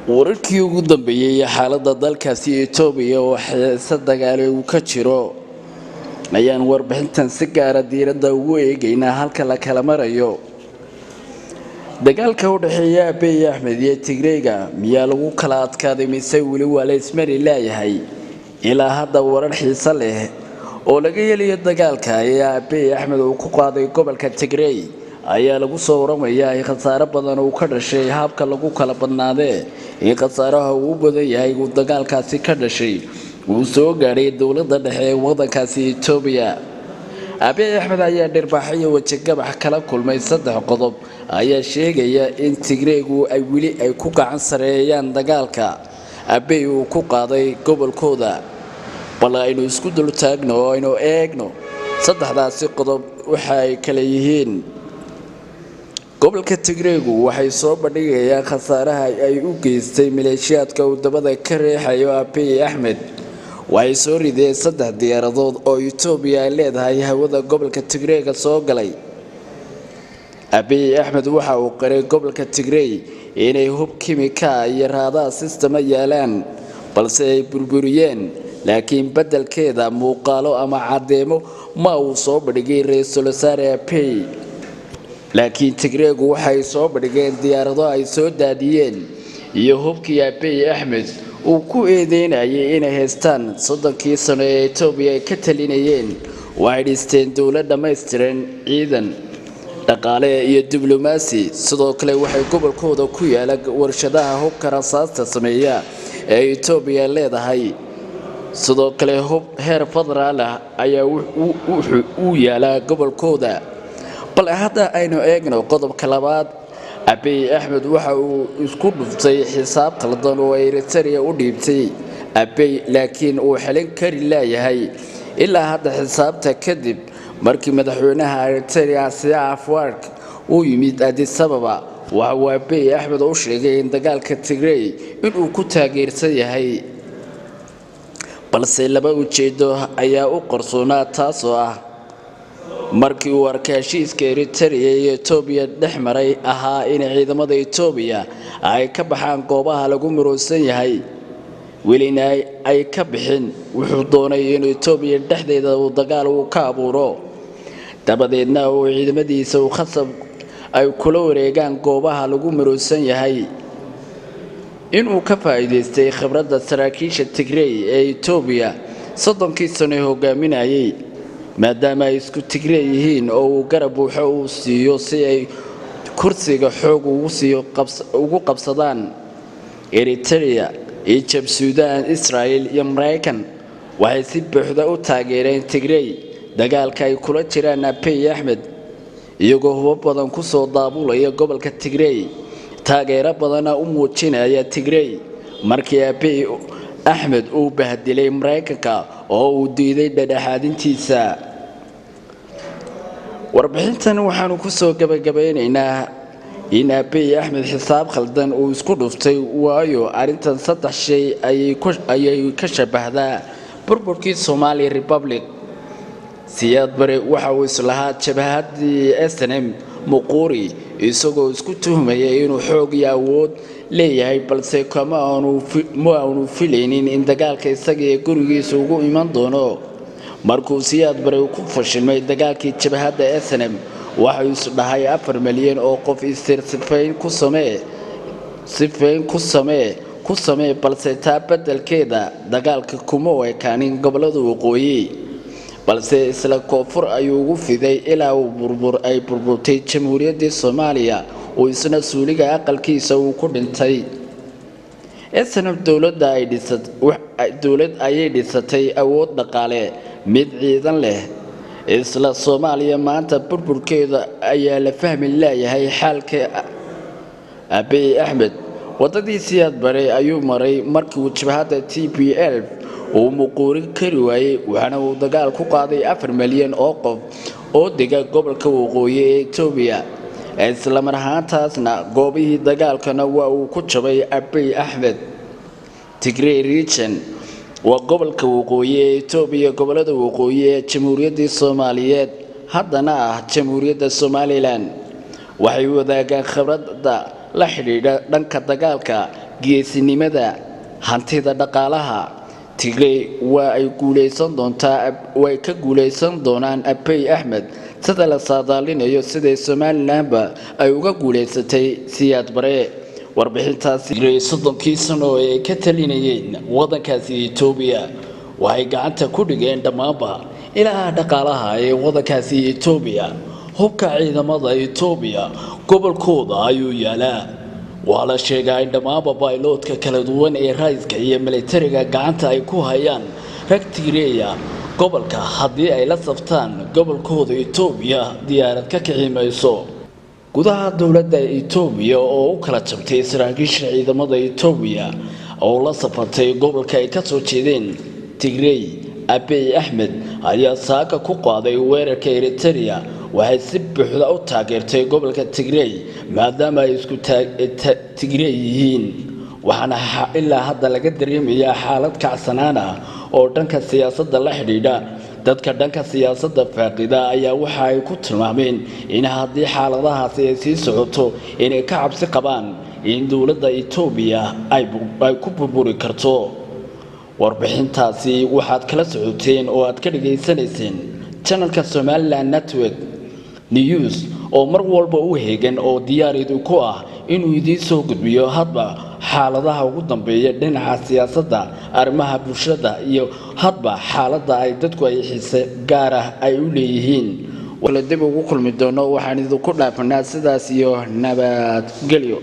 wararkii ugu dambeeyay xaaladda dalkaasi Itoobiya oo xiisad dagaal uu ka jiro ayaan warbixintan si gaar ah diiradda ugu eegaynaa halka la kala marayo dagaalka u dhaxeeya Abiy Ahmed iyo Tigreega miyaa lagu kala adkaaday mise weli waa la ismari laayahay ilaa hadda warar xiiso leh oo laga yeelayo dagaalka ayaa Abiy Ahmed uu ku qaaday gobolka Tigreey ayaa lagu soo waramayaa in khasaare badan uu ka dhashay habka lagu kala badnaadee in khasaaraha uu badan yahay uu dagaalkaasi ka dhashay uu soo gaaray dawladda dhexe ee wadankaasi Itoobiya Abiy Ahmed ayaa dhirbaaxay wajigabax kala kulmay saddex qodob ayaa sheegaya in Tigreegu ay wili ay ku gacan sareeyaan dagaalka Abiy uu ku qaaday gobolkooda bal aynu isku dul taagno oo aynu eegno saddexdaasi qodob waxa ay kala yihiin gobolka Tigreegu waxay soo bandhigayaan khasaaraha ay u geystay maleeshiyaadka uu dabada ka reexayo Abiy Ahmed waxay soo rideen saddex diyaaradood oo Itoobiya ay leedahay hawada gobolka Tigreega soo galay Abiy Ahmed waxa uu qaray gobolka Tigreey inay hub kimika iyo raadaar system yaalaan balse ay burburiyeen laakiin beddelkeeda muuqaalo ama cadeemo ma uu soo bandhigay ra'iisul wasaare Abiy laakiin Tigreegu waxay soo bandhigeen diyaarado ay soo daadiyeen iyo hubkii Abiy Ahmed uu ku eedeynayay inay haystaan 30 sano ee Itoobiya ka talinayeen waxay dhisteen dawlad dhammaystiran ciidan dhaqaale iyo diblomaasi sidoo kale waxay gobolkooda ku yaala warshadaha hubka rasaasta sameeya ee Itoobiya leedahay sidoo kale hub heer federaal ah ayaa uu yaala gobolkooda bal hadda aynu eegno qodobka labaad Abiy Ahmed waxa uu isku dhuftay xisaab qaldan oo Eritrea u dhiibtay Abiy laakiin uu xalin kari laayahay ilaa hadda xisaabta kadib markii madaxweynaha Eritrea Siyaas Afwerki uu yimid Addis Ababa waxa uu Abiy Ahmed u sheegay in dagaalka Tigreey inuu ku taageersan yahay balse laba ujeedo ayaa u qarsoonaa taasoo ah markii uu arkay heshiiska Eritrea iyo Itoobiya dhexmaray ahaa in ciidamada Itoobiya ay ka baxaan goobaha lagu muroosan yahay welina ay ka bixin wuxuu doonay in Itoobiya dhexdeeda uu dagaal ka abuuro dabadeedna uu ciidamadiisa u khasab ay kula wareegaan goobaha lagu muroosan yahay inuu ka faa'iideystay khibradda saraakiisha Tigreey ee Itoobiya 30 sano hogaaminayay maadaama ay isku Tigreey yihiin oo uu garab buuxo uu siiyo si ay kursiga xoog ugu qabsadaan Eritrea Egypt Sudan Israel iyo Mareykan waxay si buuxda u taageereen Tigreey dagaalka ay kula jiraan Abiy Ahmed iyagoo hubab badan ku soo daabulaya gobolka Tigreey taageero badan u muujinaya Tigreey markii Abiy Ahmed uu bahdilay Mareykanka oo uu diiday dhexdhexaadintiisa warbixintan waxaanu ku soo gabagabeynaynaa in Abiy Ahmed xisaab khaldan uu isku dhuftay waayo arintan saddex shay ayay ka shabahdaa burburkii Somali Republic Siyaad Bare waxa uu islahaa jabhadii SNM Muquri isagoo isku tuhmayay inuu xoog iyo awood leeyahay balse kama aanu filaynin in dagaalka isaga ee gurigiisa ugu iman doono markuu Siyaad Bare ku fashilmay dagaalkii jabhadda SNM waxa uu isdhahay 4 milyan oo qof istirsifayn ku samee balse taa beddelkeeda dagaalka kuma weekaanin gobolada waqooyi balse isla koonfur ayuu ugu fiday ilaa uu burburtay jamhuuriyadda Soomaaliya oo isna suuliga aqalkiisa uu ku dhintay SNM dawlad ayay dhisatay awood dhaqaale mid ciidan leh isla Soomaaliya maanta burburkeeda ayaa la fahmi laayahay xaalka Abiy Ahmed wadadii Siyaad Bare ayuu maray markii uu jabhadda TPLF uu muquuri kari waayay waxaana uu dagaal ku qaaday 4 milyan oo qof oo dega gobolka waqooyi ee Itoobiya isla mar ahaantaasna goobihii dagaalkana waa uu ku jabay Abiy Ahmed Tigray region waa gobolka waqooyi ee Itoobiya gobolada waqooyi ee jamhuuriyadda Soomaaliyeed haddana ah jamhuuriyadda Somaliland waxay wadaagaan khibradda la xiriira dhanka dagaalka geesinimada hantida dhaqaalaha Tigray waa ay guuleysan doontaa way ka guuleysan doonaan Abiy Ahmed sida la saadaalinayo sida Somalilandba ay uga guuleysatay Siyaad Barre warbixintaasi Tigray 30 sano ee ka talinayeen wadankaasi Itoobiya waxay gacanta ku dhigeen dhamaanba ilaha dhaqaalaha ee wadankaasi Itoobiya hubka ciidamada Itoobiya gobolkooda ayuu yaalaa waa la sheegay in dhamaanba bayloodka kala duwan ee raiiska iyo militariga gacanta ay ku hayaan rag Tigray gobolka haddii ay la saftaan gobolkooda Itoobiya diyaarad ka kiximayso gudaha dawladda Itoobiya oo u kala jabtay saraakiisha ciidamada Itoobiya oo la safatay gobolka ay ka soo jeedeen Tigray Abiy Ahmed ayaa saaka ku qaaday weerarka Eritrea waxay si buuxda u taageertay gobolka Tigray maadaama ay isku Tigray yihiin waxaana ilaa hadda laga dareemayaa xaalad kacsanaan oo dhanka siyaasadda la xidhiidha dadka dhanka siyaasadda faaqida ayaa waxa ay ku tilmaameen in haddii xaaladahaasi ay sii socoto inay ka cabsi qabaan in dawladda Itoobiya ay ku burburi karto warbixintaasi waxaad kala socoteen oo aad ka dhageysanayseen channelka Somaliland Network News oo mar walba u heegan oo diyaaridu ku ah inuu idin soo gudbiyo hadba xaaladaha ugu dambeeya dhinaca siyaasadda arrimaha bulshada iyo hadba xaaladda ay dadku ay xiise gaar ah ay u leeyihiin wala dib ugu kulmi doono waxaan idinku dhaafanaa sidaas iyo nabadgelyo